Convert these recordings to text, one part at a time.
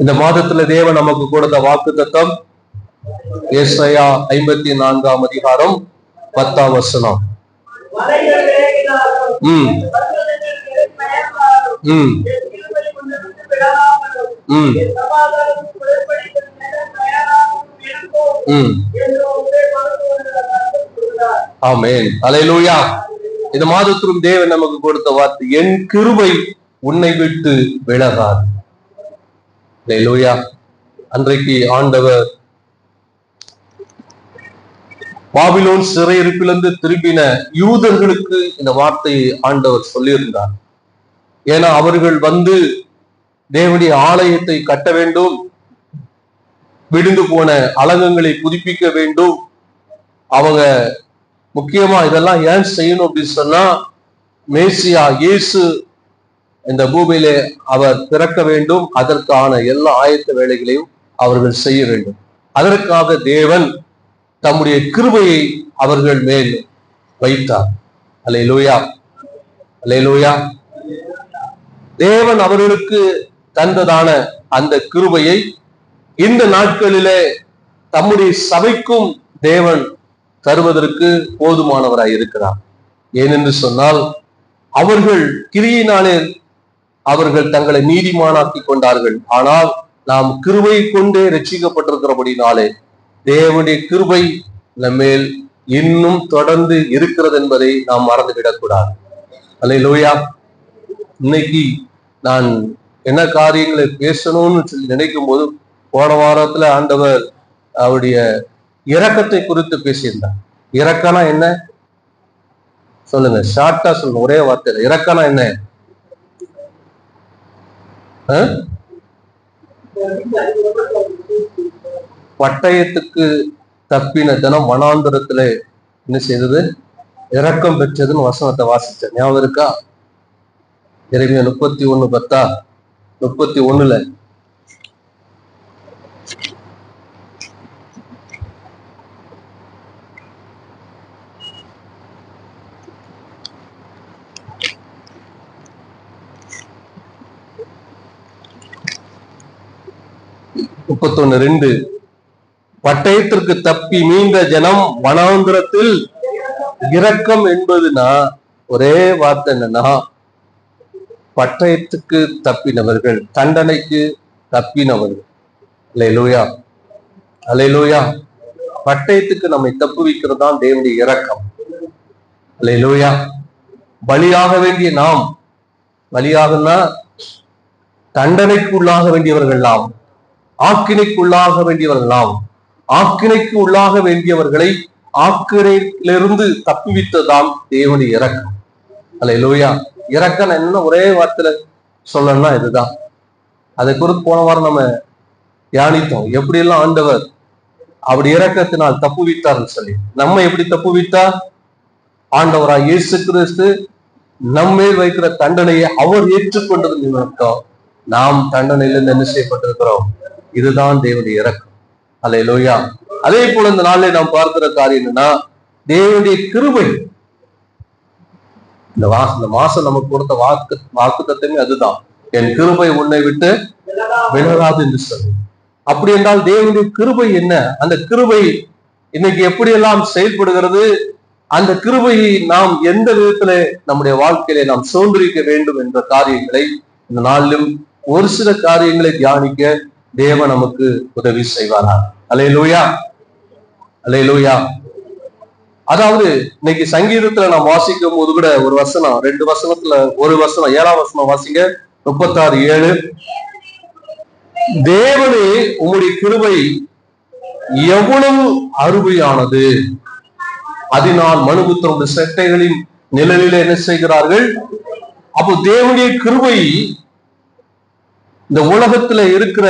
இந்த மாதத்துல தேவன் நமக்கு கொடுத்த வாக்குத்தத்தம் ஏசாயா 54ஆம் அதிகாரம் 10ஆம் வசனம். ஆமென். அல்லேலூயா. இந்த மாதத்திலும் தேவன் நமக்கு கொடுத்த வார்த்தை, என் கிருபை உன்னை விட்டு விலகாது. அல்லேலூயா. அன்றைக்கு ஆண்டவர் பாபிலோன் சிறையிருப்பிலிருந்து திரும்பின யூதர்களுக்கு இந்த வார்த்தையை ஆண்டவர் சொல்லியிருந்தார். ஏன்னா அவர்கள் வந்து தேவனுடைய ஆலயத்தை கட்ட வேண்டும், விழுந்து போன அலங்கங்களை புதுப்பிக்க வேண்டும். அவங்க முக்கியமா இதெல்லாம் ஏன் செய்யணும் அப்படின்னு சொன்னா, மேசியா இயேசு இந்த பூமியிலே அவர் பிறக்க வேண்டும், அதற்கான எல்லா ஆயத்த வேலைகளையும் அவர்கள் செய்ய வேண்டும். அதற்காக தேவன் தம்முடைய கிருபையை அவர்கள் மேல் வைத்தார். அல்லேலூயா, அல்லேலூயா. தேவன் அவர்களுக்கு தந்ததான அந்த கிருபையை இந்த நாட்களிலே தம்முடைய சபைக்கும் தேவன் தருவதற்கு போதுமானவராய் இருக்கிறார். ஏனென்று சொன்னால், அவர்கள் கிரியினாலே அவர்கள் தங்களை நீதிமானாக்கி கொண்டார்கள். ஆனால் நாம் கிருபை கொண்டே ரட்சிக்கப்பட்டிருக்கிறபடினாலே தேவனுடைய கிருபை நம்மேல் இன்னும் தொடர்ந்து இருக்கிறது என்பதை நாம் மறந்துவிடக்கூடாது. அல்லேலூயா. இன்னைக்கு நான் என்ன காரியங்களை பேசணும்னு சொல்லி நினைக்கும் போது, போன வாரத்துல ஆண்டவர் அவருடைய இரக்கத்தை குறித்து பேசியிருந்தார். இரக்கனா என்ன சொல்லுங்க, ஷார்ட்டா சொல்லுங்க, ஒரே வார்த்தையில. இரக்கனா என்ன? பட்டயத்துக்கு தப்பின தினம் வனாந்தரத்துல என்ன செய்தது? இரக்கம் பெற்றதுன்னு வசனத்தை வாசிச்ச ஞாபகம் இருக்கா? எரேமியா 31:10, 31ல பட்டயத்திற்கு தப்பி மீண்ட ஜனம் வனாந்திரத்தில் இரக்கம் என்பதுனா ஒரே வார்த்தை என்னன்னா, பட்டயத்துக்கு தப்பினவர்கள், தண்டனைக்கு தப்பினவர்கள். அல்லேலூயா, அல்லேலூயா. பட்டயத்துக்கு நம்மை தப்புவிக்கிறது தான் தேவனுடைய இரக்கம். அல்லேலூயா. பலியாக வேண்டிய நாம், பலியாகனா தண்டனைக்கு உள்ளாக வேண்டியவர்கள் நாம், ஆக்கினைக்கு உள்ளாக வேண்டியவர்கள் நாம். ஆக்கினைக்கு உள்ளாக வேண்டியவர்களை ஆக்கினையிலிருந்து தப்புவித்ததாம் தேவனுடைய இரக்கம். அல்லேலூயா. இரக்கம் என்ன ஒரே வார்த்தையில சொல்லணும்னா இதுதான். அதை குறித்து போன வாரம் நம்ம தியானித்தோம். எப்படியெல்லாம் ஆண்டவர் அப்படி இரக்கத்தினால் தப்புவித்தார்னு சொல்லி. நம்ம எப்படி தப்புவித்தார்? ஆண்டவராய் இயேசு கிறிஸ்து நம்மேல் வைக்கிற தண்டனையை அவர் ஏற்றுக்கொண்டது நிமித்தம் நாம் தண்டனையிலிருந்து என்ன செய்யப்பட்டிருக்கிறோம். இதுதான் தேவனுடைய இரக்கம். அல்லேலூயா. அதே போல இந்த நாளிலே நாம் பார்க்கிற காரியம் என்னன்னா, தேவனுடைய கிருபை. இந்த மாசம் நமக்கு கொடுத்த வாக்குத்தத்தமே அதுதான், என் கிருபை உன்னை விட்டு விலகாது என்று சொல்லி. அப்படி என்றால் தேவனுடைய கிருபை என்ன? அந்த கிருபை இன்னைக்கு எப்படியெல்லாம் செயல்படுகிறது? அந்த கிருபையை நாம் எந்த விதத்திலே நம்முடைய வாழ்க்கையிலே நாம் சோன்றிருக்க வேண்டும் என்ற காரியங்களை இந்த நாளிலும் ஒரு சில காரியங்களை தியானிக்க தேவன் நமக்கு உதவி செய்வாரா? அல்லேலூயா, அல்லேலூயா. அதாவது இன்னைக்கு சங்கீதத்துல நாம் வாசிக்கும் போது கூட ஒரு வசனம், 2 வசனத்துல ஒரு வசனம், 7ஆம் வசனம் வாசிங்க. 36:7. தேவனே உம்முடைய கிருபை எவ்வளவு அருமையானது, அதனால் மனுபுத்திரனுடைய செட்டைகளின் நிழலில் என்ன செய்கிறார்கள்? அப்போ தேவனுடைய கிருபை இந்த உலகத்துல இருக்கிற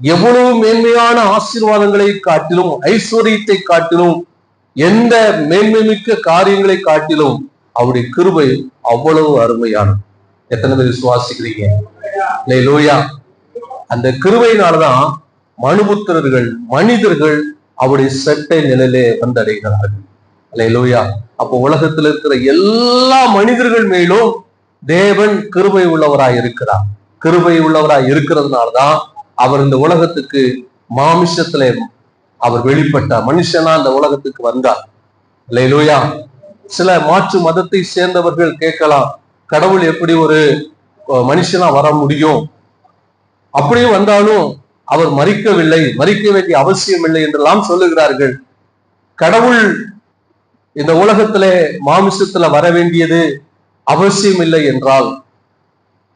எவ்வளவு மேன்மையான ஆசீர்வாதங்களை காட்டிலும், ஐஸ்வர்யத்தை காட்டிலும், எந்த மேன்மை மிக்க காரியங்களை காட்டிலும் அவருடைய கிருபை அவ்வளவு அருமையானது. எத்தனை பேர் விசுவாசிக்கிறீங்க? அல்லேலூயா. அந்த கிருபையினால்தான் மனுபுத்திரர்கள், மனிதர்கள் அவருடைய செட்டை நிலையிலே வந்தடைகிறார்கள். அல்லேலூயா. அப்போ உலகத்தில் இருக்கிற எல்லா மனிதர்கள் மேலும் தேவன் கிருபை உள்ளவராய் இருக்கிறார். கிருபை உள்ளவராய் இருக்கிறதுனால்தான் அவர் இந்த உலகத்துக்கு மாமிசத்துல அவர் வெளிப்பட்டார், மனுஷனா இந்த உலகத்துக்கு வந்தார். அல்லேலூயா. சில மாற்று மதத்தை சேர்ந்தவர்கள் கேட்கலாம், கடவுள் எப்படி ஒரு மனுஷனா வர முடியும்? அப்படியே வந்தாலும் அவர் மரிக்கவில்லை, மரிக்க வேண்டிய அவசியம் இல்லை என்றெல்லாம் சொல்லுகிறார்கள். கடவுள் இந்த உலகத்துல மாமிசத்துல வர வேண்டியது அவசியம் இல்லை என்றால்,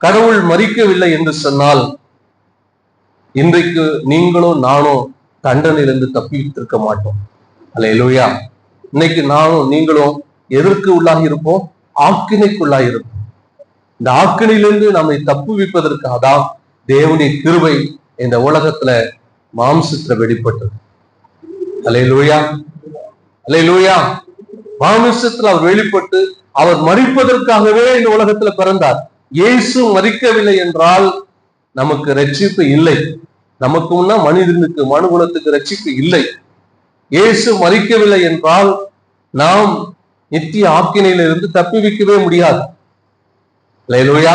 கடவுள் மரிக்கவில்லை என்று சொன்னால், இன்றைக்கு நீங்களும் நானும் தண்டனையிலிருந்து தப்பித்திருக்க மாட்டோம். அல்லேலூயா. இன்னைக்கு நானும் நீங்களும் எதற்கு உள்ளாகி இருப்போம்? ஆக்கினைக்குள்ளாகி இருப்போம். இந்த ஆக்கினையிலிருந்து நம்மை தப்புவிப்பதற்காக தான் தேவனுடைய கிருபை இந்த உலகத்துல மாம்சத்துல வெளிப்பட்டது. அல்லேலூயா, அல்லேலூயா. மாமிசத்துல அவர் வெளிப்பட்டு அவர் மரிப்பதற்காகவே இந்த உலகத்துல பிறந்தார். இயேசு மரிக்கவில்லை என்றால் நமக்கு ரட்சிப்பு இல்லை. நமக்கு முன்னா மனிதனுக்கு, மனுகுலத்துக்கு ரட்சிப்பு இல்லை. இயேசு மரிக்கவில்லை என்றால் நாம் நித்திய ஆக்கினையிலிருந்து தப்புவிக்கவே முடியாது. அல்லேலூயா.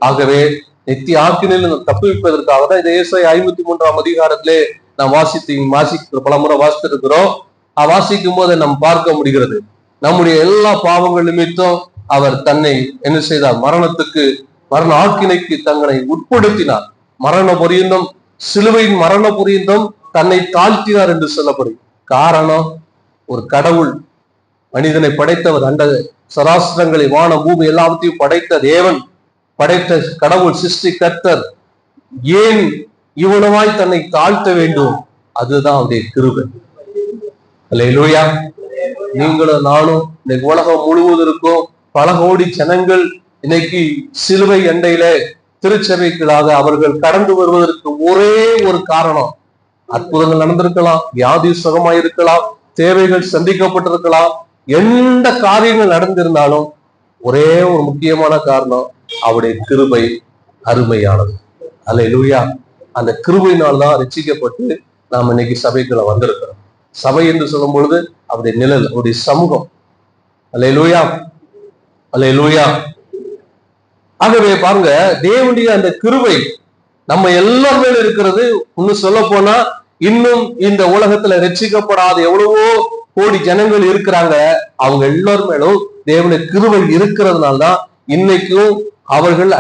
ஆகவே நித்திய ஆக்கினையில் தப்புவிப்பதற்காக தான் இந்த ஏசாயா 53ஆம் அதிகாரத்திலே நாம் வாசிக்கிற பலமுறை வாசித்திருக்கிறோம். வாசிக்கும் போது நாம் பார்க்க முடிகிறது, நம்முடைய எல்லா பாவங்கள் நிமித்தம் அவர் தன்னை என்ன செய்தார்? மரண ஆக்கினைக்கு தங்களை உட்படுத்தினார். மரண பரியந்தம், சிலுவையின் மரண பரியந்தம் தன்னை தாழ்த்தினார் என்று சொல்லப்படும். காரணம், ஒரு கடவுள் மனிதனை படைத்தவர், அந்த சராசரங்களை, வான பூமி எல்லாவற்றையும் படைத்த தேவன், படைத்த கடவுள், சிருஷ்டி கர்த்தர் ஏன் இவ்வளவாய் தன்னை தாழ்த்த வேண்டும்? அதுதான் அவருடைய கிருபை. அல்லேலூயா. நீங்களும் நானும் இன்னைக்கு உலகம் முழுவதற்கும் பல கோடி ஜனங்கள் இன்னைக்கு சிலுவை எண்டையில திருச்சபைகளாக அவர்கள் கடந்து வருவதற்கு ஒரே ஒரு காரணம், அற்புதங்கள் நடந்திருக்கலாம், வியாதி சுகமாயிருக்கலாம், தேவைகள் சந்திக்கப்பட்டிருக்கலாம், எந்த காரியங்கள் நடந்திருந்தாலும் ஒரே ஒரு முக்கியமான காரணம், அவருடைய கிருபை அருமையானது. அல்லேலூயா. அந்த கிருபையினால்தான் ரட்சிக்கப்பட்டு நாம் இன்னைக்கு சபைக்குள்ள வந்திருக்கிறோம். சபை என்று சொல்லும் பொழுது அவருடைய நிழல், அவருடைய சமூகம். அல்லேலூயா, அல்லேலூயா. ஆகவே பாருங்க, தேவனுடைய அந்த கிருபை நம்ம எல்லார் மேல இருக்கிறது. இன்னும் சொல்ல போனா, இன்னும் இந்த உலகத்துல ரட்சிக்கப்படாத எவ்வளவோ கோடி ஜனங்கள் இருக்கிறாங்க. அவங்க எல்லார் மேலும் தேவனுடைய கிருபை இருக்கிறதுனால்தான் இன்னைக்கும் அவர்கள்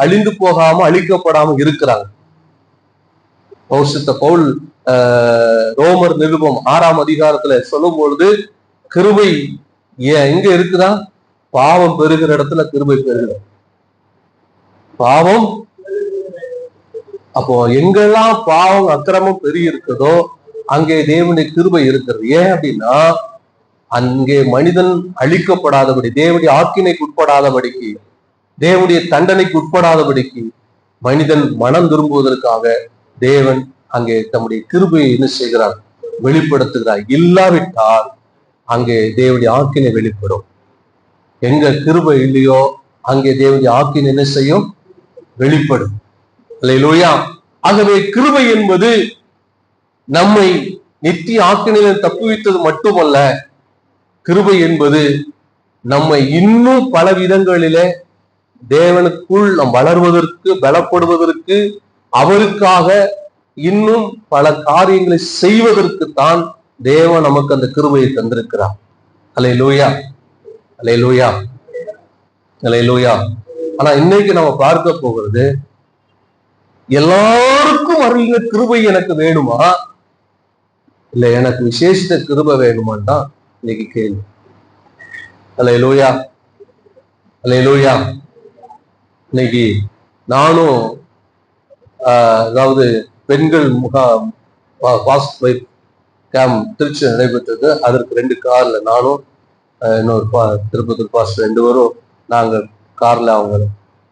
அழிந்து போகாம, அழிக்கப்படாம இருக்கிறாங்க. பரிசுத்த பவுல் ரோமர் நிருபம் 6ஆம் அதிகாரத்துல சொல்லும் பொழுது, கிருபை எங்க இருக்குதா? பாவம் பெருகிற இடத்துல கிருபை பெருகிற. பாவம், அப்போ எங்கெல்லாம் பாவம் அக்கிரமம் பெருகி இருக்குதோ அங்கே தேவனுடைய கிருபை இருக்கிறது. ஏன் அப்படின்னா, அங்கே மனிதன் அழிக்கப்படாதபடி, தேவனுடைய ஆக்கினைக்கு உட்படாதபடிக்கு, தேவனுடைய தண்டனைக்கு உட்படாதபடிக்கு மனிதன் மனம் திரும்புவதற்காக தேவன் அங்கே தம்முடைய கிருபையை என்ன செய்கிறார்? வெளிப்படுத்துகிறார். இல்லாவிட்டால் அங்கே தேவனுடைய ஆக்கினை வெளிப்படும். எங்க கிருபை இல்லையோ அங்கே தேவனுடைய ஆக்கினை என்ன செய்யும்? வெளிப்படும். அல்லேலூயா. ஆகவே கிருபை என்பது நம்மை நித்திய ஆக்கினையில தப்புவித்தது மட்டுமல்ல, கிருபை என்பது நம்மை இன்னும் பல விதங்களிலே தேவனுக்குள் நாம் வளர்வதற்கு, பலப்படுவதற்கு, அவருக்காக இன்னும் பல காரியங்களை செய்வதற்கு தான் தேவன் நமக்கு அந்த கிருபையை தந்திருக்கிறார். அல்லேலூயா, அல்லேலூயா, அல்லேலூயா. ஆனா இன்னைக்கு நம்ம பார்க்க போகிறது, எல்லாருக்கும் அருளின கிருபை எனக்கு வேணுமா, இல்ல எனக்கு விசேஷித்த கிருபை வேணுமான்னு தான் இன்னைக்கு கேள்வி. அல்லேலூயா, அல்லேலூயா. இன்னைக்கு நானும் அதாவது பெண்கள் கேம்ப் திருச்சி நடைபெற்றது. அதற்கு 2 கார்ல நானும் இன்னொரு திருப்பத்தூர் பாஸ்டர் 2 பேரும் நாங்க கார்ல அவங்க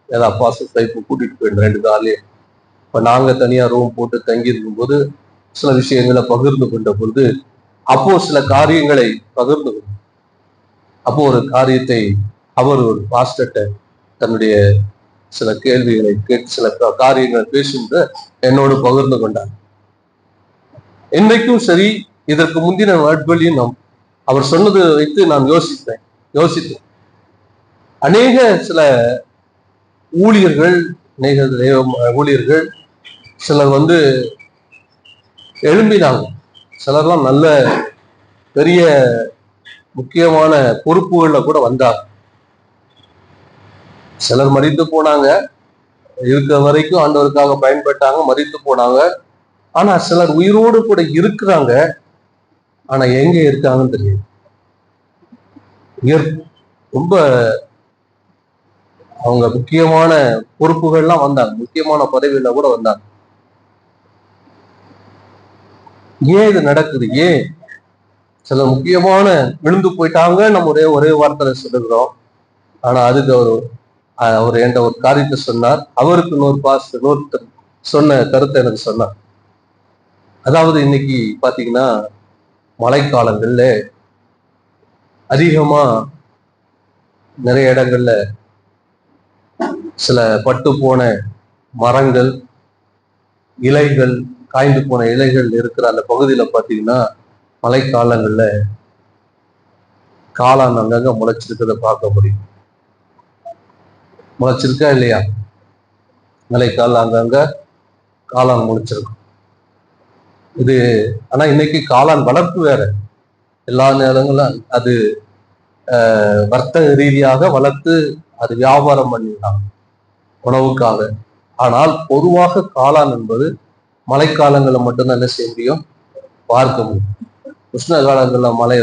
ஏதாவது பாஸ்டர் டைப்பு கூட்டிட்டு போயிருந்தோம் 2 கார்லயும். இப்ப நாங்க தனியா ரூம் போட்டு தங்கி இருக்கும் போது சில விஷயங்களை பகிர்ந்து கொண்ட பொழுது, அப்போ சில காரியங்களை பகிர்ந்து கொண்டு, அப்போ ஒரு காரியத்தை அவர் ஒரு பாஸ்டர்ட்ட தன்னுடைய சில கேள்விகளை கேட்டு சில காரியங்களை பேசுகின்ற என்னோடு பகிர்ந்து கொண்டார். இன்னைக்கும் சரி, இதற்கு முந்தின நாட்களையும் அவர் சொன்னதை வைத்து நான் யோசித்தேன். அநேக சில ஊழியர்கள் அநேக ஊழியர்கள் சிலர் எழும்பினாங்க. சிலர்லாம் நல்ல பெரிய முக்கியமான பொறுப்புகள்ல கூட வந்தாங்க. சிலர் மரித்து போனாங்க, இருக்கிற வரைக்கும் ஆண்டவருக்காக பயன்பட்டாங்க, மரித்து போனாங்க. ஆனா சிலர் உயிரோடு கூட இருக்கிறாங்க, ஆனா எங்க இருக்காங்கன்னு தெரியும். ரொம்ப அவங்க முக்கியமான பொறுப்புகள்லாம் வந்தாங்க, முக்கியமான பதவியில கூட வந்தாங்க. ஏன் இது நடக்குது? ஏன் சில முக்கியமான விழுந்து போயிட்டாங்க நம்ம ஒரே வார்த்தையில சொல்லுகிறோம். ஆனா அதுக்கு அவர் என்ற ஒரு காரியத்தை சொன்னார். அவருக்கு இன்னொருத்தர் சொன்ன கருத்தை எனக்கு சொன்னார். அதாவது இன்னைக்கு பாத்தீங்கன்னா மழைக்காலங்கள்ல அதிகமா நிறைய இடங்கள்ல சில பட்டு போன மரங்கள், இலைகள், காய்ந்து போன இலைகள் இருக்கிற அந்த பகுதியில பாத்தீங்கன்னா மழைக்காலங்கள்ல காளான் அங்கங்க முளைச்சிருக்கிறத பார்க்க முடியும். முளைச்சிருக்கா இல்லையா? மழைக்கால அங்கங்க காளான் முளைச்சிருக்கும். இது ஆனா இன்னைக்கு காளான் வளர்ப்பு வேற. எல்லா நேரங்களும் அது வர்த்தக ரீதியாக வளர்த்து அது வியாபாரம் பண்ணிடலாம் உணவுக்காக. ஆனால் பொதுவாக காளான் என்பது மழைக்காலங்களில் மட்டும்தான் என்ன செய்ய முடியும், பார்க்க முடியும். உஷ்ண காலங்கள்ல மழை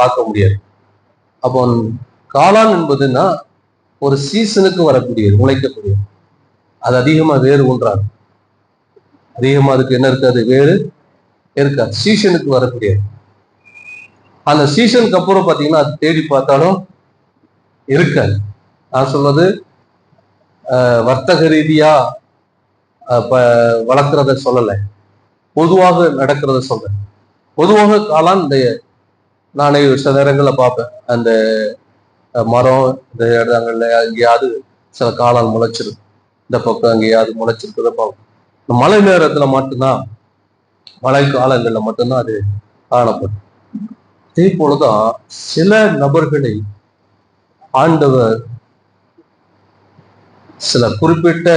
பார்க்க முடியாது. அப்போ காளான் என்பதுன்னா ஒரு சீசனுக்கு வரக்கூடியது, முளைக்கக்கூடியது. அது அதிகமா வேறு ஒன்றாது, அதிகமா அதுக்கு என்ன இருக்காது, வேறு இருக்காது. சீசனுக்கு வரக்கூடியது. அந்த சீசனுக்கு அப்புறம் பாத்தீங்கன்னா அது தேடி பார்த்தாலும் இருக்காது. நான் சொல்றது வர்த்தக ரீதியா வளர்க்கிறத சொல்லலை, பொதுவாக நடக்கிறத சொல்றேன். பொதுவாக காளான் இந்த நானே சில நேரங்கள்ல பார்ப்பேன், அந்த மரம் இந்த இடங்கள்ல எங்கேயாவது சில காளான் முளைச்சிருக்கு, இந்த பக்கம் எங்கேயாவது முளைச்சிருக்கிறத பார்ப்போம். இந்த மழை நேரத்துல மட்டும்தான், மழை காலங்கள்ல மட்டும்தான் அது காணப்படும். அதே போலதான் சில நபர்களை ஆண்டவர் சில குறிப்பிட்ட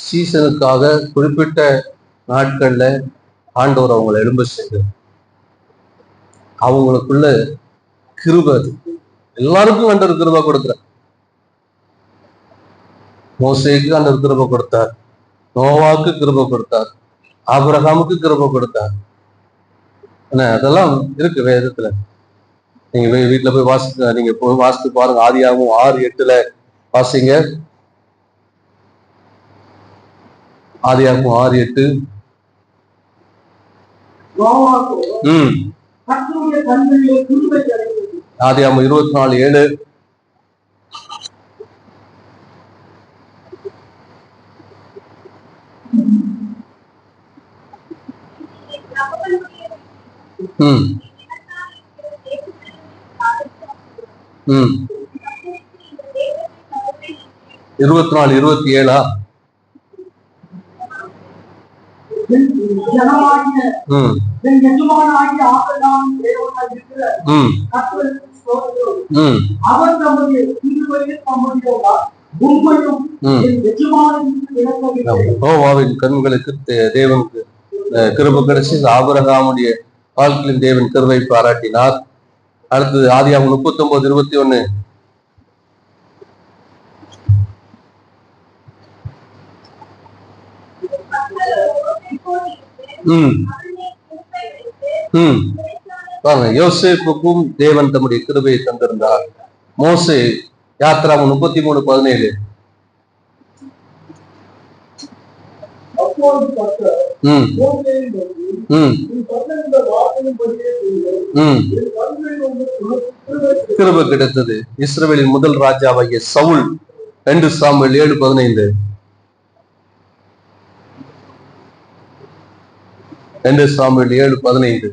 சீசனுக்காக குறிப்பிட்ட நாட்கள்ல ஆண்டவர் அவங்களை எழும்ப செய்து அவங்களுக்குள்ள கிருபை, எல்லாருக்கும் ஆண்டவர் கிருபை கொடுக்கிறார். மோசேக்கு ஆண்டவர் கிருபை கொடுத்தார், நோவாவுக்கு கிருபை கொடுத்தார், ஆபிரகாமுக்கு கிருபை கொடுத்தார். அதெல்லாம் இருக்கு வேதத்துல. நீங்க வீட்டுல போய் நீங்க போய் வாசித்து பாருங்க. ஆதியாகமம் 6:8 வாசிங்க. ஆதியாகமம் 6:8. ஆதியாகமம் 24:7. ம் 24:27. கண்களுக்கு தேவனுக்கு கிருபை கிடைச்சி ஆபிரகாமுடைய வாழ்க்கையின் தேவன் கிருபை பாராட்டினார். அடுத்தது ஆதியாகமம் 39:21. பாருங்க, யோசேப்புக்கும் தேவன் தம்முடைய கிருபையை தந்திருந்தார். மோசே யாத்திராகமம் 33:17. கிருபை கிடைத்தது. இஸ்ரவேலின் முதல் ராஜாவாகிய சவுல் 2 சாமுவேல் 7:15. 2 சாமுவேல் 7:15.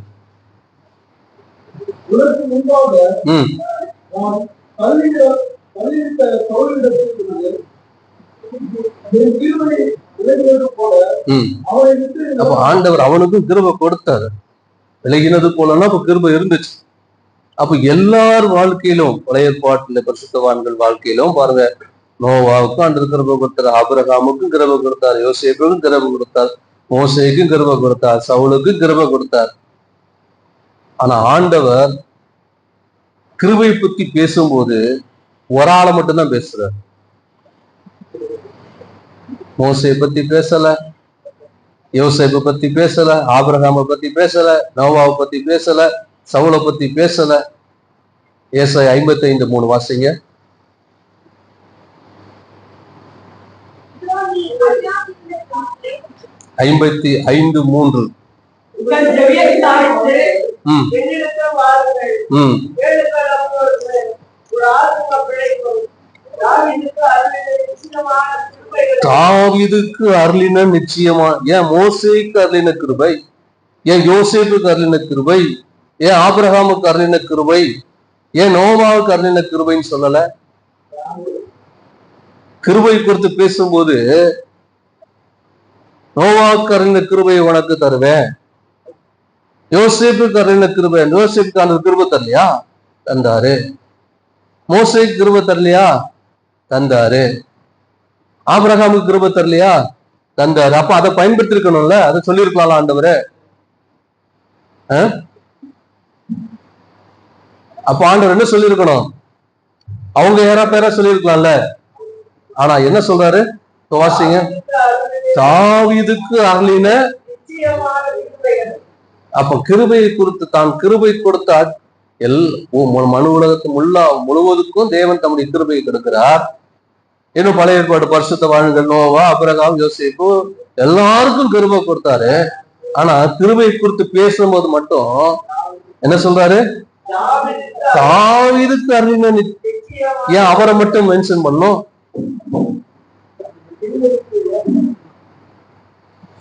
அப்ப ஆண்டவர் அவனுக்கும் கிருபை கொடுத்தாரு. விலகினது போலன்னா அப்ப கிருபை இருந்துச்சு. அப்ப எல்லார் வாழ்க்கையிலும், பழைய ஏற்பாட்டுல பரிசுத்தவான்கள் வாழ்க்கையிலும் பாருங்க, நோவாவுக்கும் ஆண்டவர் கிருபை கொடுத்தார், ஆபிரகாமுக்கும் கிருபை கொடுத்தார், யோசேப்புக்கும் கிருபை கொடுத்தார், மோசேக்கும் கிருபை கொடுத்தார், சவுலுக்கும் கிருபை கொடுத்தார். ஆனா ஆண்டவர் கிருபை பத்தி பேசும்போது ஒரு ஆளை மட்டும்தான் பேசுறார். மோசையை பத்தி பேசல, யோசேப்பை பத்தி பேசல, ஆபிரகாமை பத்தி பேசல, நோவாவை பத்தி பேசல, சவுலை பத்தி பேசல. ஏசாயா 55:3 வாசிங்க. ஐம்பத்தி 5:3. தாவீதுக்கு அருளின நிச்சயமா, ஏன் மோசேக்கு அருளின கிருபை, ஏன் யோசேப்புக்கு அருளின கிருபை, ஏன் ஆபிரகாமுக்கு அருளின கிருபை, ஏன் நோவாவுக்கு அருளின கிருபைன்னு சொல்லல? கிருபை குறித்து பேசும்போது நோவாவுக்கு அருளின கிருபை உனக்கு தருவேன், யோசேப்புக்கு அருளின கிருபை, யோசேப்புக்கு அந்த கிருபை தரலையா? தந்தாரு. மோசேக்கு கிருபை தரலையா? தந்தாரு. ஆபிரகாமுக்கு கிருபை தரலையா? தந்தாரு. அப்ப அதை பயன்படுத்தி இருக்கணும்ல, அதை சொல்லியிருக்கலாம் ஆண்டவரே. அப்ப ஆண்டவர் என்ன சொல்லியிருக்கணும்? அவங்க யாரா பேரா சொல்லியிருக்கலாம்ல. ஆனா என்ன சொல்றாரு? வாசிங்க. தாவீதுக்கு அருளின. அப்ப கிருபையை குறித்து, தான் கிருபை கொடுத்தார் மனு உலகத்து முழுவதுக்கும் தேவன் தம்முடைய கிருபையை கொடுக்கிறார். இன்னும் பழைய ஏற்பாடு பரிசுத்த வாழ்கள் நோவா, ஆபிரகாம், யோசேப்பு எல்லாருக்கும் கிருபை கொடுத்தாரு. ஆனா கிருபை குறித்து பேசும்போது மட்டும் என்ன சொல்றாரு? தாவீதுக்கு அருளின. ஏன் அவரை மட்டும் மென்ஷன் பண்ணும்?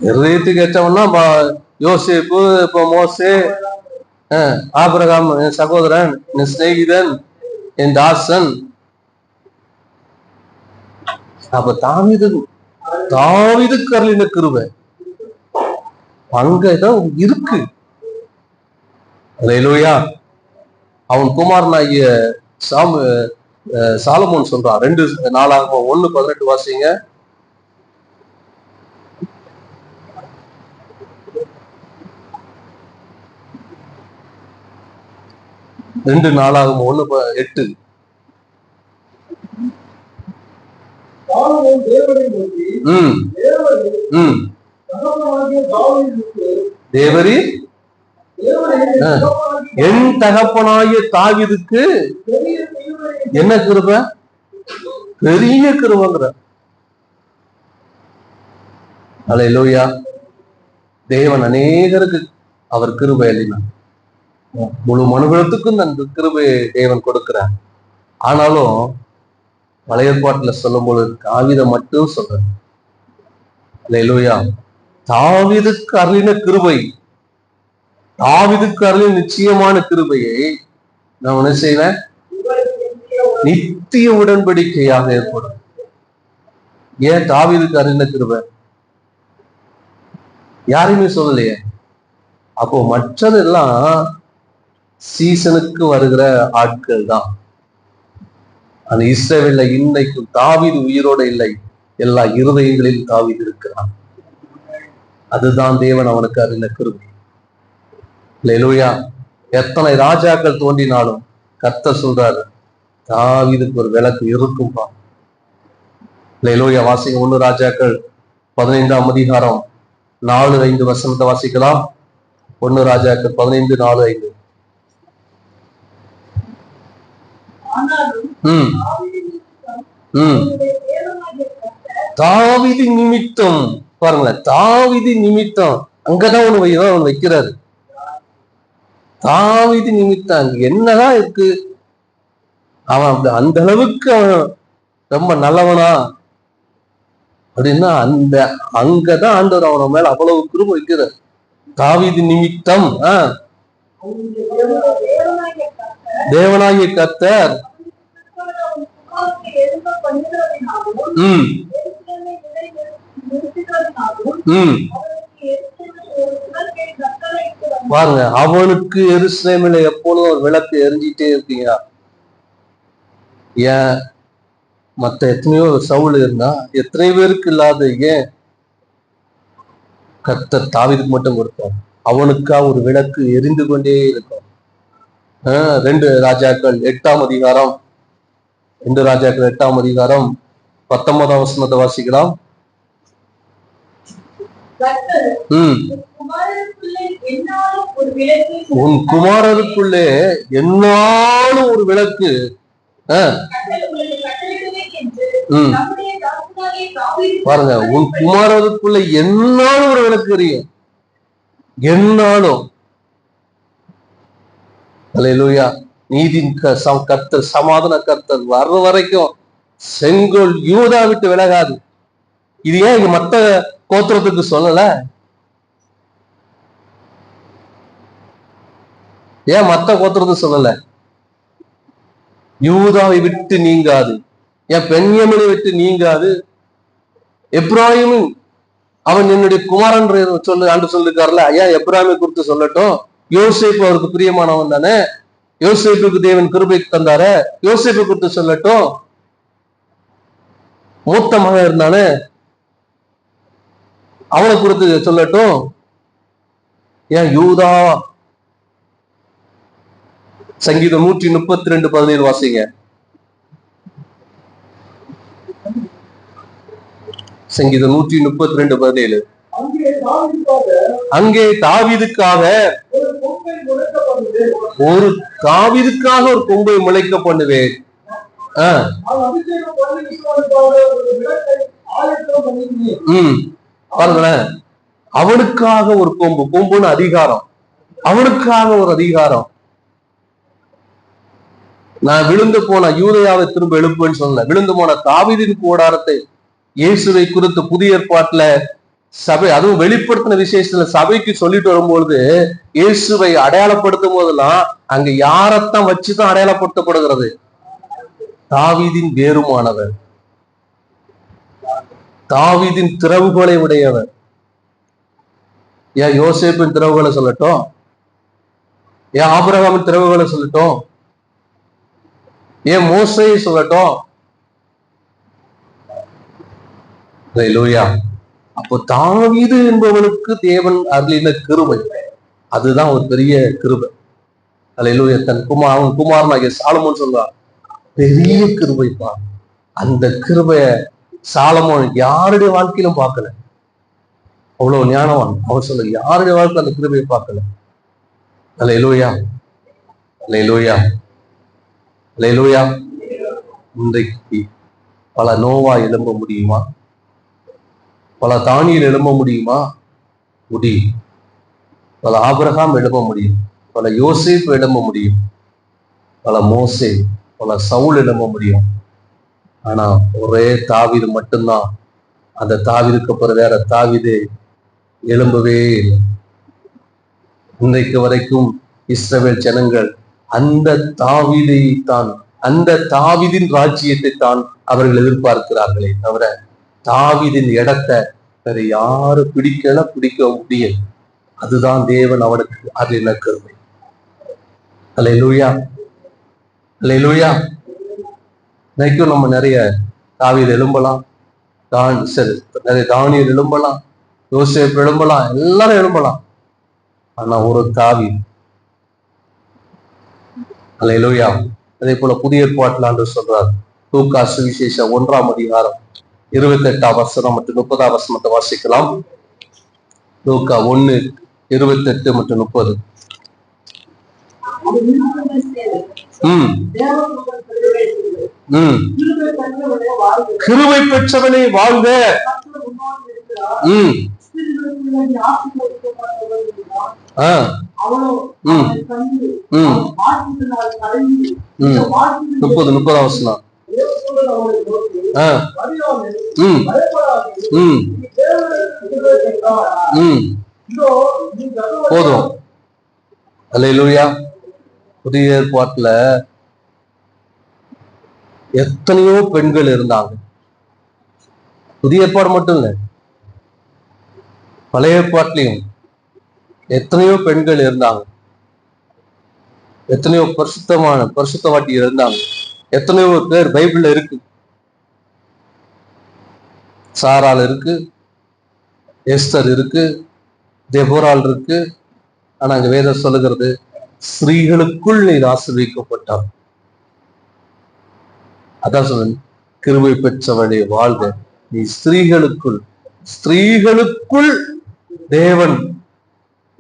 இதயத்துக்கு ஏற்றவன்னா யோசேப்பு, இப்ப மோசே, ஆபிரகாம் என் சகோதரன், என் சிநேகிதன், என் தாசன். அப்ப தாவீதுக்கு அருளின கிருபை அங்கதான் இருக்கு. அல்லேலூயா. அவன் குமாரனாகிய சாலமோன் சொல்றான். 2 வாசிங்க. 2 தேவரி என் தகப்பனாகிய தாவீதுக்கு என்ன கிருபை? பெரிய கிருபைங்கிற. அல்லேலூயா. தேவன் அநேகருக்கு அவர் கிருபை அளினார். முழு மனுகுலத்துக்கும் அந்த கிருபையை தேவன் கொடுக்கிறார். ஆனாலும் பழைய ஏற்பாட்டுல சொல்லும் பொழுது தாவீதை மட்டும் சொல்றார். அல்லேலூயா. தாவீதுக்கு அருளின கிருபை, தாவீதுக்கு அருளின நிச்சயமான கிருபையை நான் என்ன செய்வேன்? நித்திய உடன்படிக்கையாக ஏற்படும். ஏன் தாவீதுக்கு அருளின கிருபை? யாருமே சொல்லலையே. அப்போ மற்றதெல்லாம் சீசனுக்கு வருகிற ஆட்கள் தான். அந்த இஸ்ரவேல்ல இன்னைக்கும் தாவீது உயிரோட இல்லை, எல்லா இருதயங்களில் தாவீது இருக்கிறான். அதுதான் தேவன் அவனுக்கு அருளின கிருபை. அல்லேலூயா. எத்தனை ராஜாக்கள் தோன்றினாலும் கர்த்தர் சொல்றாரு, தாவீதுக்கு ஒரு விளக்கு இருக்கும்பா. அல்லேலூயா. வாசிங்க. 1 ராஜாக்கள் 15ஆம் அதிகாரம் 4-5 வாசிக்கலாம். 1 ராஜாக்கள் 15:4-5. தாவீது நிமித்தம் பாருங்களேன், தாவீது நிமித்தம் அங்கதான் அவன் வைக்கிறாரு. தாவீது நிமித்தம் அங்க என்னதான் இருக்கு? அவன் அந்த அளவுக்கு அவன் ரொம்ப நல்லவனா அப்படின்னா அங்கதான் ஆண்டவர் அவன மேல அவ்வளவு கிருபை வைக்கிறார். தாவீது நிமித்தம் தேவனாகிய கர்த்தர் பாருங்க, அவனுக்கு எருசலேமில் எப்பொழுதும் ஒரு விளக்கு எரிஞ்சிட்டே இருக்கீங்க. ஏன்? மத்த எத்தனையோ சவுல் இருந்தா எத்தனை பேருக்கு இல்லாத ஏன் கர்த்தர் தாவீதுக்கு மட்டும் கொடுத்தார்? அவனுக்கா ஒரு விளக்கு எரிந்து கொண்டே இருக்கும். 2 ராஜாக்கள் 8ஆம் அதிகாரம் 2 ராஜாக்கள் 8ஆம் அதிகாரம் 19ஆம் வசனத்தை வாசிக்கலாம். உன் குமாரருக்குள்ளே என்னாலும் ஒரு விளக்கு பாருங்க, உன் குமாரருக்குள்ள என்னாலும் ஒரு விளக்கு எரியும். என்னாலும் அல்லேலூயா. நீதின் கர்த்தர், சமாதான கர்த்தர் வர்ற வரைக்கும் செங்கோல் யூதா விட்டு விலகாது. இது ஏன் இங்க மத்த கோத்திரத்துக்கு சொல்லல? ஏன் மத்த கோத்திரத்துக்கு சொல்லல? யூதாவை விட்டு நீங்காது, ஏன் பென்யமீனை விட்டு நீங்காது. எப்ராயிம் அவன் என்னுடைய குமாரன் சொல்லு ஆண்டு சொல்லிருக்காருல, ஏன் எப்ராயிமை குறித்து சொல்லட்டும்? யோசேப்பு அவருக்கு பிரியமானவன் தானே, யோசேப்புக்கு தேவன் கிருபை தந்தாரு, யோசேப்பு குறித்து சொல்லட்டும். மூத்த மகன் இருந்தானே, அவனை குறித்து சொல்லட்டும். ஏன் யூதா? சங்கீதம் 132:17 வாசிங்க. சங்கீதம் 132:17. அங்கே தாவீதுக்காக ஒரு கொம்பை முளைக்க பண்ணுவேன். பாருங்களேன், அவனுக்காக ஒரு கொம்புன்னு அதிகாரம், அவனுக்காக ஒரு அதிகாரம். நான் விழுந்து போன யூதயாவை திரும்ப எழுப்புன்னு சொன்ன, விழுந்து போன தாவீதின் கூடாரத்தை இயேசுவை குறித்து புதிய ஏற்பாட்டுல சபை, அதுவும் வெளிப்படுத்தின விசேஷத்துல சபைக்கு சொல்லிட்டு வரும்பொழுது இயேசுவை அடையாளப்படுத்தும் போதெல்லாம் அங்க யாரத்தான் வச்சுதான் அடையாளப்படுத்தப்படுகிறது? தாவீதின் வேறுமானவர், தாவீதின் திறவுகளை உடையவர். ஏன் யோசேப்பின் திறவுகளை சொல்லட்டும்? ஏன் ஆபிரகாமின் திறவுகளை சொல்லட்டும்? ஏன் மோசேயை சொல்லட்டும்? அல்லேலூயா. அப்போ தாவீது என்பவனுக்கு தேவன் அருளின கிருபை, அதுதான் ஒரு பெரிய கிருபை. அல்லேலூயா. அவன் குமாரனாகிய சாலமோன் சொல்றான், பெரிய கிருபைப்பா. அந்த கிருபைய சாலமோன் யாருடைய வாழ்க்கையிலும் பார்க்கல. அவ்வளவு ஞானவான். அவர் சொல்ல, யாருடைய வாழ்க்கை அந்த கிருபையை பார்க்கல. அல்லேலூயா, அல்லேலூயா, அல்லேலூயா. இன்றைக்கு பல நோவா எழும்ப முடியுமா? பல தானியல் எழும்ப முடியுமா? முடியும். பல ஆபிரகாம் எழும்ப முடியும், பல யோசேப்பு எழும்ப முடியும், பல மோசே, பல சவுல் எழும்ப முடியும். ஆனா ஒரே தாவீது மட்டும்தான், அந்த தாவீதுக்கு அப்புறம் வேற தாவீது எழும்பவே இல்லை. இன்றைக்கு வரைக்கும் இஸ்ரவேல் ஜனங்கள் அந்த தாவீதை தான், அந்த தாவீதின் ராஜ்யத்தை தான் அவர்கள் எதிர்பார்க்கிறார்களே தவிர தாவீதின் இடத்தை வேற யாரு பிடிக்க முடியும். அதுதான் தேவன் அவனுக்கு அருளின கிருபை. அல்லேலூயா, அல்லேலூயா. இன்னைக்கும் நம்ம நிறைய தாவீது எழும்பலாம், நிறைய தானியல் எழும்பலாம், யோசேப்பு எழும்பலாம், எல்லாரும் எழும்பலாம். ஆனா ஒரு தாவீது, அல்லேலூயா. அதே போல புதிய ஏற்பாட்டில் ஆண்டவர் சொல்றார், லூக்கா சுவிசேஷம் 1ஆம் அதிகாரம் 28ஆம் வசனம் மற்றும் 30ஆம் வசனத்தை வாசிக்கலாம். லூக்கா 1:28 மற்றும் 30. கிருபை பெற்றவனே வாழ்க. முப்பதாம் வசனம். போதும். அல்லேலூயா. புதிய ஏற்பாட்டுல எத்தனையோ பெண்கள் இருந்தாங்க. புதிய ஏற்பாடு மட்டும் இல்ல, பழைய ஏற்பாட்டிலையும் எத்தனையோ பெண்கள் இருந்தாங்க, எத்தனையோ பரிசுத்தவாட்டி இருந்தாங்க, எத்தனையோ பேர் பைபிள்ல இருக்கு. சாராள் இருக்கு, எஸ்தர் இருக்கு, தெபோராள் இருக்கு. ஆனா அங்க வேதம் சொல்லுகிறது, ஸ்திரீகளுக்குள் நீர் ஆசீர்வதிக்கப்பட்டார். அதான் சொல்ல, கிருபை பெற்றவளே வாழ்க, நீ ஸ்திரீகளுக்குள் தேவன்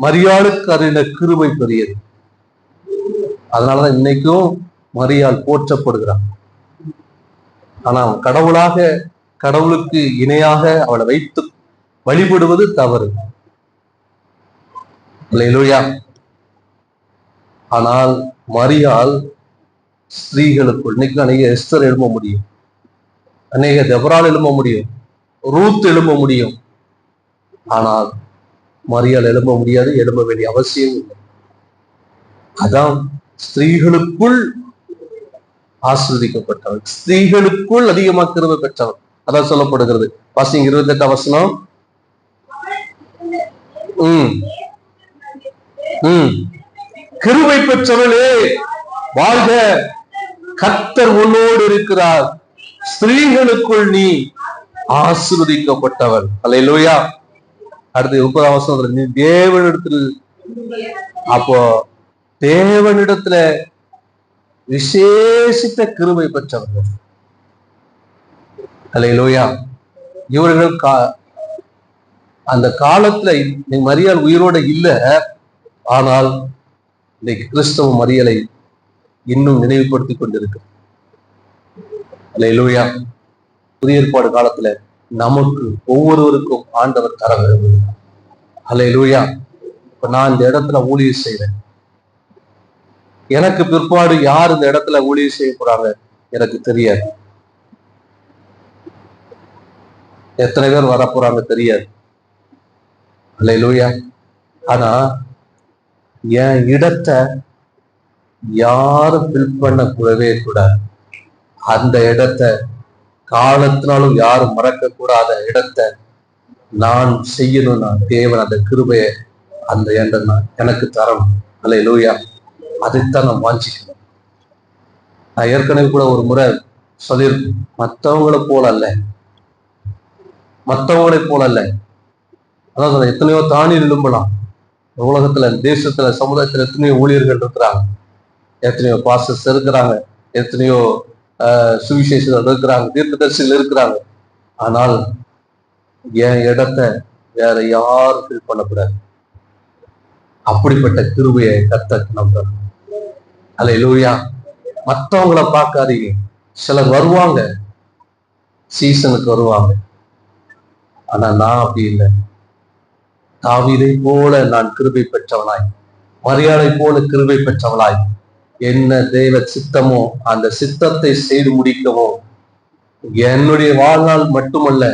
மரியாளுக்கு அறிந்த கிருபை பெரியது. அதனாலதான் இன்னைக்கும் மரியாள் போற்றப்படுகிறான். ஆனா கடவுளாக, கடவுளுக்கு இணையாக அவளை வைத்து வழிபடுவது தவறு. அல்லேலூயா. ஆனால் மரியாள் ஸ்திரீகளுக்குள், இன்னைக்கு அநேக எஸ்தர் எழும்ப முடியும், அநேக தெபரால் எழும்ப முடியும், ரூத் எழும்ப முடியும். ஆனால் மரியாள் எழும்ப முடியாது, எழும்ப வேண்டிய அவசியம் இல்லை. அதான் ஸ்திரீகளுக்குள் ஆசீர்வதிக்கப்பட்டவள், ஸ்திரீகளுக்குள் அதிகமாக கிருபை பெற்றவள். அதான் சொல்லப்படுகிறது. வாசிங்க 28 வசனம். கிருபை பெற்றவளே வாழ்க, கர்த்தர் உன்னோடு இருக்கிறார், ஸ்திரீகளுக்குள் நீ ஆசீர்வதிக்கப்பட்டவள். அல்லேலூயா. அடுத்து 30 வசனம், நீ தேவனிடத்தில், அப்போ தேவனிடத்துல விசேஷித்த கிருபை பெற்றவர்கள். அல்லேலூயா. இவர்கள் அந்த காலத்துல மரியாள் உயிரோட இல்ல, ஆனால் இன்னைக்கு கிறிஸ்தவ மரியாளை இன்னும் நினைவுபடுத்திக் கொண்டிருக்கு. அல்லேலூயா. புதிய ஏற்பாடு காலத்துல நமக்கு ஒவ்வொருவருக்கும் ஆண்டவர் தர விரும்புகிறார். அல்லேலூயா. இப்ப நான் இந்த இடத்துல ஊழியர் செய்றேன், எனக்கு பிற்பாடு யார் இந்த இடத்துல ஊழியர் செய்ய போறாங்க எனக்கு தெரியாது. எத்தனை பேர் வரப்போறாங்க தெரியாது. அல்லேலூயா. ஆனா என் இடத்தை யாரும் ஃபில் பண்ண கூடவே கூடாது. அந்த இடத்தை காலத்தினாலும் யாரும் மறக்க கூடாத இடத்தை நான் செய்யணும்னா தேவன் அந்த கிருபையை அந்த இடம் எனக்கு தரணும். அல்லேலூயா. அதைத்தான் நான் வாஞ்சிக்கணும். நான் ஏற்கனவே கூட ஒரு முறை சொல்லியிருக்கேன், மற்றவங்களை போல அல்ல, அதான் எத்தனையோ தானி எழும்பலாம். உலகத்துல, தேசத்துல, சமுதாயத்துல எத்தனையோ ஊழியர்கள் இருக்கிறாங்க, எத்தனையோ பாஸ்டர்ஸ் இருக்கிறாங்க, எத்தனையோ சுவிசேஷர்கள் இருக்கிறாங்க, தீர்க்கதரிசிகள் இருக்கிறாங்க. ஆனால் என் இடத்தை வேற யாரும் ஃபில் பண்ணக்கூடாது. அப்படிப்பட்ட கிருபையை கர்த்தர் நம்புறாங்க. அல்லேலூயா. மற்றவங்களை பார்க்காதீங்க. சிலர் வருவாங்க, சீசனுக்கு வருவாங்க. ஆனா நான் அப்படி இல்லை. தாவீதை போல நான் கிருபை பெற்றவனாய், மரியாதை போல கிருபை பெற்றவளாய், என்ன தேவ சித்தமோ அந்த சித்தத்தை செய்து முடிக்கவோ, என்னுடைய வாழ்நாள் மட்டுமல்ல,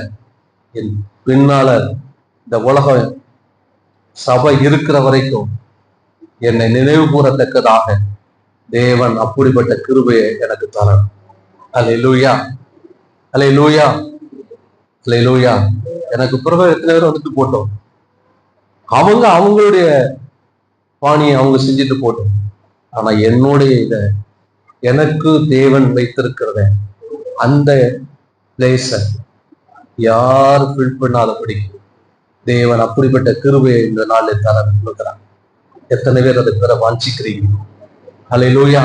என் பின்னால இந்த உலகம் சபை இருக்கிற வரைக்கும் என்னை நினைவு கூறத்தக்கதாக தேவன் அப்படிப்பட்ட கிருபையை எனக்கு தரணும். அல்லேலூயா. அல்லேலூயா. அல்லேலூயா. எனக்கு பிறகு எத்தனை பேர் வந்துட்டு போட்டோம், அவங்க அவங்களுடைய பாணியை அவங்க செஞ்சுட்டு போட்டோம். ஆனா என்னுடைய இத எனக்கு தேவன் வைத்திருக்கிறத அந்த பிளேஸ யார் ஃபில் பண்ணாதபடி தேவன் அப்படிப்பட்ட கிருபையை இந்த நாளில் தர கொடுக்கிறான். எத்தனை பேர் அதை பெற வாஞ்சிக்கிறீங்க? அல்லேலூயா.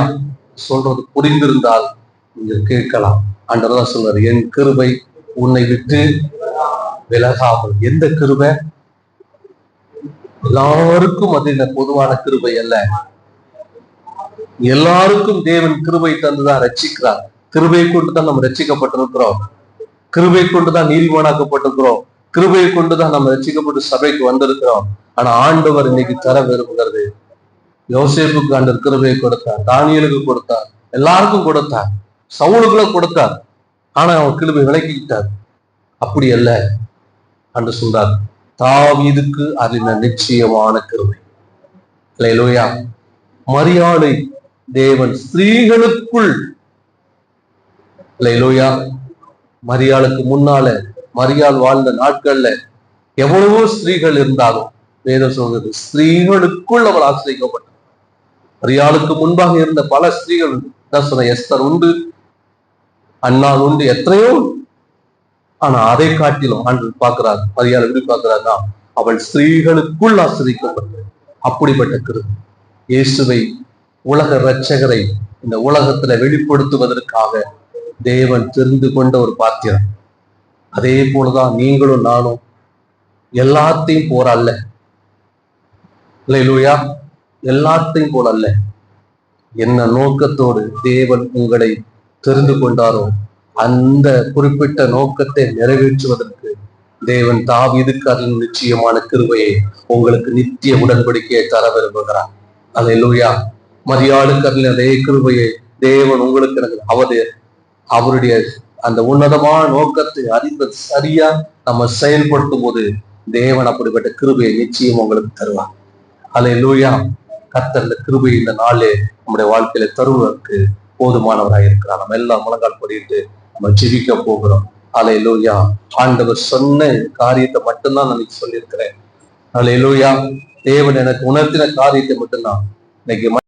சொல்றது புரிந்திருந்தால் நீங்கள் கேட்கலாம். ஆண்டவர் தான் சொல்றாரு, என் கிருபை உன்னை விட்டு விலகாமல். எந்த கிருபை? எல்லாருக்கும் அது இந்த பொதுவான கிருபை அல்ல. எல்லாருக்கும் தேவன் கிருபை தந்துதான் ரட்சிக்கிறார். கிருபையை கொண்டுதான் நம்ம ரட்சிக்கப்பட்டிருக்கிறோம், கிருபை கொண்டுதான் நீதிமானாக்கப்பட்டிருக்கிறோம், கிருபையை கொண்டுதான் நம்ம ரட்சிக்கப்பட்டு சபைக்கு வந்திருக்கிறோம். ஆனா ஆண்டவர் இன்னைக்கு தர விரும்புகிறது. யோசேப்புக்கு ஆண்டவர் கிருபையை கொடுத்தார், தானியேலுக்கு கொடுத்தார், எல்லாருக்கும் கொடுத்தார், சவுலுக்குள்ள கொடுத்தார். ஆனா அவன் கிருபை விலக்கிட்டார். அப்படி அல்ல என்று சொல்றார். தாவீதுக்கு அறிந்த நிச்சயமான கிருபை. அல்லேலூயா. மரியாளை தேவன் ஸ்திரீகளுக்குள், அல்லேலூயா, மரியாளுக்கு முன்னால, மரியாள் வாழ்ந்த நாட்கள்ல எவ்வளவோ ஸ்திரீகள் இருந்தாலும் வேதம் சொல்றது ஸ்திரீகளுக்குள் அவள் ஆசிரியக்கப்பட்டார். மரியாளுக்கு முன்பாக இருந்த பல ஸ்திரீகள் தான் சொன்ன, எஸ்தர் உண்டு, அன்னாள் உண்டு, எத்தனையோ. ஆனா அதை காட்டிலும் ஆண்டவர் பார்க்கிறார், மரியாதை எப்படி பார்க்கிறார்னா, அவள் ஸ்திரீகளுக்குள் ஆசிரிக்கப்பட்டது. அப்படிப்பட்ட கிருபை இயேசுவை, உலக இரட்சகரை இந்த உலகத்துல வெளிப்படுத்துவதற்காக தேவன் தெரிந்து கொண்ட ஒரு பாத்திரம். அதே போலதான் நீங்களும் நானும் எல்லாத்தையும் போற அல்ல, அல்லேலூயா, எல்லாத்தையும் போல அல்ல. என்ன நோக்கத்தோடு தேவன் உங்களை தெரிந்து கொண்டாரோ அந்த குறிப்பிட்ட நோக்கத்தை நிறைவேற்றுவதற்கு தேவன் தாவீதுக்கு அருளின நிச்சயமான கிருபையை உங்களுக்கு நித்திய உடன்படிக்கையை தர விரும்புகிறார். அல்லேலூயா. மரியாளுக்கு அருளின அதே கிருபையை தேவன் உங்களுக்கு அவருடைய அந்த உன்னதமான நோக்கத்தை அறிந்து சரியா நம்ம செயல்படுத்தும் போது தேவன் அப்படிப்பட்ட கிருபையை நிச்சயம் உங்களுக்கு தருவார். அல்லேலூயா. கர்த்தர் இந்த கிருபை இந்த நாளே நம்முடைய வாழ்க்கையில தருவதற்கு போதுமானவராக இருக்கிறார். நம்ம எல்லாம் முழங்கால் படிட்டு நம்ம ஜெபிக்க போகிறோம். அல்லேலூயா. ஆண்டவர் சொன்ன காரியத்தை மட்டும்தான் நான் சொல்லியிருக்கிறேன். அல்லேலூயா. தேவன் எனக்கு உணர்த்தின காரியத்தை மட்டும்தான் இன்னைக்கு